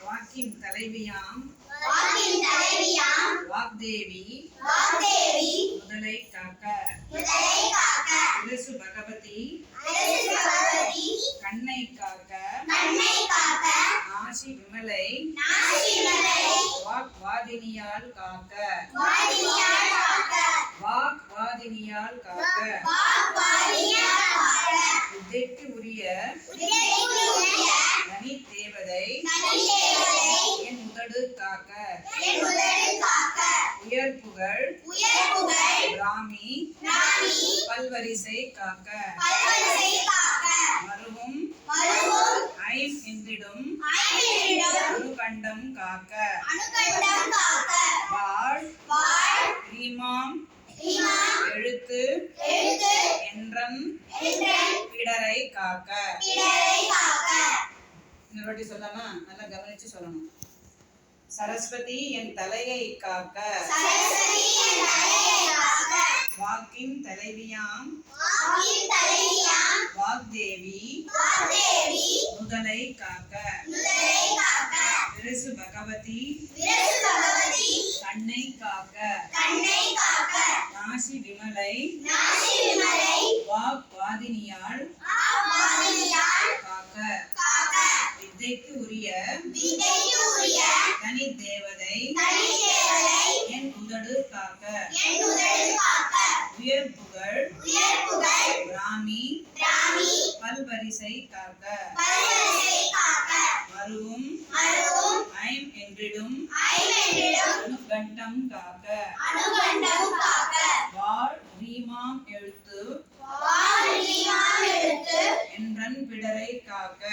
வாக்கின் தலைவியாம் வாக்தேவி முதலை காக்க விரசு பகவதி கண்ணை காக்க நாசி விமலை வாக்வாதினியால் காக்க வாக்வாதினியால் காக்க வித்தைக்கு உரிய தனி தேவதை என் உதடு காக்க உயர் புகழ் பிராமி பல்வரிசை காக்க மருவும் ஐம் என்றிடும் அணுகண்டம் காக்க வாழ் ரீமாம் எழுத்து என்றன் பிடரை காக்க. இன்னொரு சொல்லலாமா? நல்லா கவனிச்சு சொல்லணும். சரஸ்வதி என் தலையை காக்க வாக்கின் தலைவியாம் வாக்தேவி முதலை காக்க விரசு பகவதி கண்ணை காக்க நாசி விமலை வாக்வாதினியால் காக்க வித்தைக்கு உரிய தனி தேவதை என் உதடு காக்க உயர் புகழ் பிராமி பல்வரிசை காக்க மருவும் ஐம் என்றிடும் அணுகண்டம் காக்க வாழ் ரீமாம் எழுத்து என்றன் பிடரை காக்க